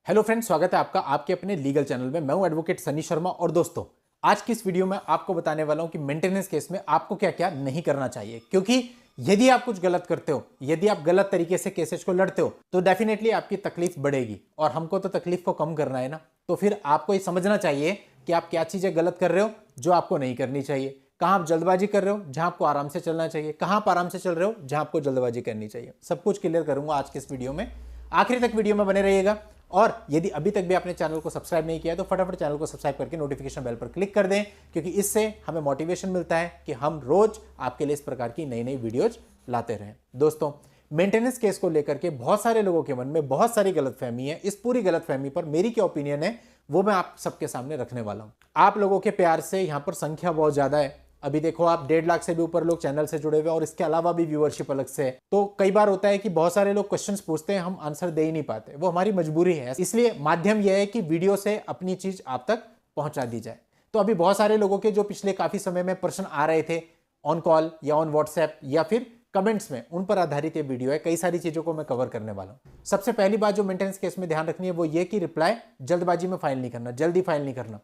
Hello friends, स्वागत है आपका आपके अपने लीगल चैनल में। मैं हूं एडवोकेट सनी शर्मा और दोस्तों आज की इस वीडियो में आपको बताने वाला हूं कि मेंटेनेंस केस में आपको क्या क्या नहीं करना चाहिए, क्योंकि यदि आप कुछ गलत करते हो, यदि आप गलत तरीके से केसेस को लड़ते हो तो डेफिनेटली आपकी तकलीफ बढ़ेगी और हमको तो तकलीफ को कम करना है ना। तो फिर आपको ये समझना चाहिए कि आप क्या चीजें गलत कर रहे हो जो आपको नहीं करनी चाहिए, कहां आप जल्दबाजी कर रहे हो जहां आपको आराम से चलना चाहिए, कहां आप आराम से चल रहे हो जहां आपको जल्दबाजी करनी चाहिए। सब कुछ क्लियर करूंगा आज के इस वीडियो में। आखिरी तक वीडियो में बने रहिएगा और यदि अभी तक भी आपने चैनल को सब्सक्राइब नहीं किया है तो फटाफट चैनल को सब्सक्राइब करके नोटिफिकेशन बेल पर क्लिक कर दें, क्योंकि इससे हमें मोटिवेशन मिलता है कि हम रोज आपके लिए इस प्रकार की नई नई वीडियोज लाते रहें। दोस्तों, मेंटेनेंस केस को लेकर के बहुत सारे लोगों के मन में बहुत सारी गलतफहमी है। इस पूरी गलतफहमी पर मेरी क्या ओपिनियन है वो मैं आप सबके सामने रखने वाला हूं। आप लोगों के प्यार से यहां पर संख्या बहुत ज्यादा है। अभी देखो, आप 1.5 लाख से भी ऊपर लोग चैनल से जुड़े हुए और इसके अलावा भी व्यूअरशिप अलग से है। तो कई बार होता है कि बहुत सारे लोग क्वेश्चंस पूछते हैं, हम आंसर दे ही नहीं पाते, वो हमारी मजबूरी है। इसलिए माध्यम यह है कि वीडियो से अपनी चीज आप तक पहुंचा दी जाए। तो अभी बहुत सारे लोगों के जो पिछले काफी समय में प्रश्न आ रहे थे ऑन कॉल या ऑन व्हाट्सएप या फिर कमेंट्स में, उन पर आधारित ये वीडियो है। कई सारी चीजों को मैं कवर करने वाला हूं। सबसे पहली बात जो मेंटेनेंस केस में ध्यान रखनी है वो ये कि रिप्लाई जल्दबाजी में फाइल नहीं करना, जल्दी फाइल नहीं करना।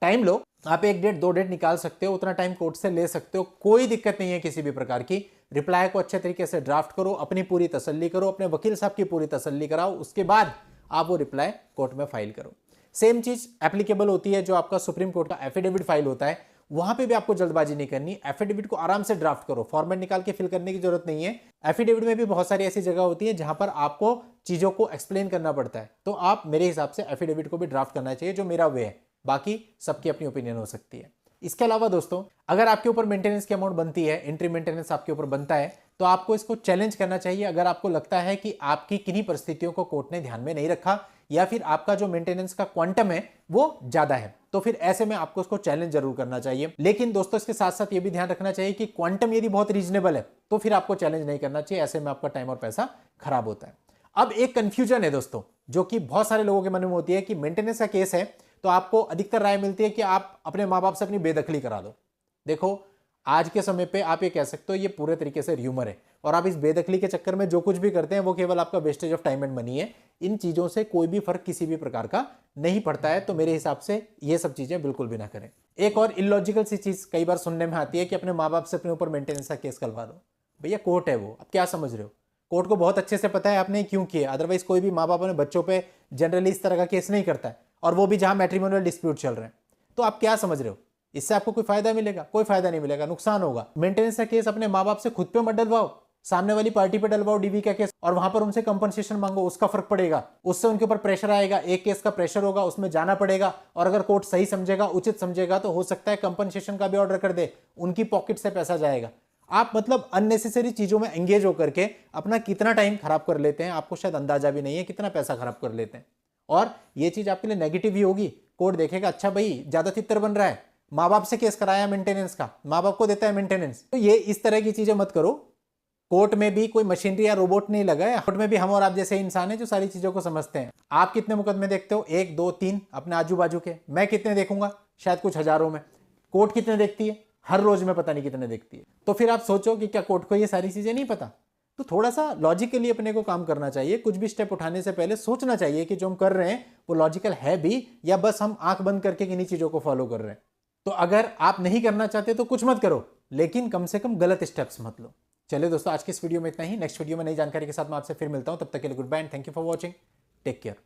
टाइम लो, आप 1 डेट 2 डेट निकाल सकते हो, उतना टाइम कोर्ट से ले सकते हो, कोई दिक्कत नहीं है किसी भी प्रकार की। रिप्लाई को अच्छे तरीके से ड्राफ्ट करो, अपनी पूरी तसल्ली करो, अपने वकील साहब की पूरी तसल्ली कराओ, उसके बाद आप वो रिप्लाई कोर्ट में फाइल करो। सेम चीज एप्लीकेबल होती है जो आपका सुप्रीम कोर्ट का एफिडेविट फाइल होता है, वहां पे भी आपको जल्दबाजी नहीं करनी। एफिडेविट को आराम से ड्राफ्ट करो, फॉर्मेट निकाल के फिल करने की जरूरत नहीं है। एफिडेविट में भी बहुत सारी ऐसी जगह होती है जहां पर आपको चीजों को एक्सप्लेन करना पड़ता है, तो आप मेरे हिसाब से एफिडेविट को भी ड्राफ्ट करना चाहिए, जो मेरा वे है। बाकी सबकी अपनी ओपिनियन हो सकती है। इसके अलावा दोस्तों, अगर आपके ऊपर मेंटेनेंस की अमाउंट बनती है, एंट्री मेंटेनेंस आपके ऊपर बनता है, तो आपको इसको चैलेंज करना चाहिए। अगर आपको लगता है कि आपकी किन्हीं परिस्थितियों को कोर्ट ने ध्यान में नहीं रखा या फिर आपका जो मेंटेनेंस का क्वांटम है वो ज्यादा है, तो फिर ऐसे में आपको उसको चैलेंज जरूर करना चाहिए। लेकिन दोस्तों, इसके साथ साथ ये भी ध्यान रखना चाहिए कि क्वांटम यदि बहुत रीजनेबल है तो फिर आपको चैलेंज नहीं करना चाहिए। ऐसे में आपका टाइम और पैसा खराब होता है। अब एक कंफ्यूजन है दोस्तों, जो कि बहुत सारे लोगों के मन में होती है कि मेंटेनेंस का केस है तो आपको अधिकतर राय मिलती है कि आप अपने मां बाप से अपनी बेदखली करा दो। देखो, आज के समय पे आप ये कह सकते हो ये पूरे तरीके से र्यूमर है और आप इस बेदखली के चक्कर में जो कुछ भी करते हैं वो केवल आपका wastage of time and money है। इन चीजों से कोई भी फर्क किसी भी प्रकार का नहीं पड़ता है, तो मेरे हिसाब से ये सब चीजें बिल्कुल भी ना करें। एक और इलॉजिकल सी चीज कई बार सुनने में आती है कि अपने माँ बाप से अपने ऊपर मेंटेनेंस का केस करवा दो। भैया, कोर्ट है वो, अब क्या समझ रहे हो? कोर्ट को बहुत अच्छे से पता है आपने क्यों किया, अदरवाइज कोई भी माँ बाप अपने बच्चों पर जनरली इस तरह का केस नहीं करता है, और वो भी जहां मैट्रिमोनियल डिस्प्यूट चल रहे हैं। तो आप क्या समझ रहे हो, इससे आपको कोई फायदा मिलेगा? कोई फायदा नहीं मिलेगा, नुकसान होगा। मेंटेनेंस का केस अपने माँ बाप से खुद पे मत डलवाओ, सामने वाली पार्टी पे डलवाओ डीवी का केस, और वहां पर उनसे कंपनसेशन मांगो, उसका फर्क पड़ेगा, उससे उनके ऊपर प्रेशर आएगा, एक केस का प्रेशर होगा, उसमें जाना पड़ेगा, और अगर कोर्ट सही समझेगा, उचित समझेगा, तो हो सकता है कंपनसेशन का भी ऑर्डर कर दे, उनकी पॉकेट से पैसा जाएगा। आप मतलब अननेसेसरी चीजों में एंगेज होकर के अपना कितना टाइम खराब कर लेते हैं, आपको शायद अंदाजा भी नहीं है कितना पैसा खराब कर लेते हैं। और ये चीज आपके लिए नेगेटिव ही होगी। कोर्ट देखेगा, अच्छा भाई ज्यादा तितर बन रहा है, माँ बाप से केस कराया मेंटेनेंस का, माँ बाप को देता है मेंटेनेंस। तो ये इस तरह की चीजें मत करो। कोर्ट में भी कोई मशीनरी या रोबोट नहीं लगा है, कोर्ट में भी हम और आप जैसे इंसान हैं जो सारी चीजों को समझते हैं। आप कितने मुकदमे देखते हो? 1 2 3 अपने आजू बाजू के। मैं कितने देखूंगा? शायद कुछ हजारों में। कोर्ट कितने देखती है? हर रोज में पता नहीं कितने देखती है। तो फिर आप सोचो कि क्या कोर्ट को ये सारी चीजें नहीं पता? तो थोड़ा सा लॉजिकली अपने को काम करना चाहिए। कुछ भी स्टेप उठाने से पहले सोचना चाहिए कि जो हम कर रहे हैं वो लॉजिकल है भी, या बस हम आंख बंद करके किन्हीं चीजों को फॉलो कर रहे हैं। तो अगर आप नहीं करना चाहते तो कुछ मत करो, लेकिन कम से कम गलत स्टेप्स मत लो। चलिए दोस्तों, आज की इस वीडियो में इतना ही। नेक्स्ट वीडियो में नई जानकारी के साथ मैं आपसे फिर मिलता हूं। तब तक के लिए goodbye and thank you for watching. Take care.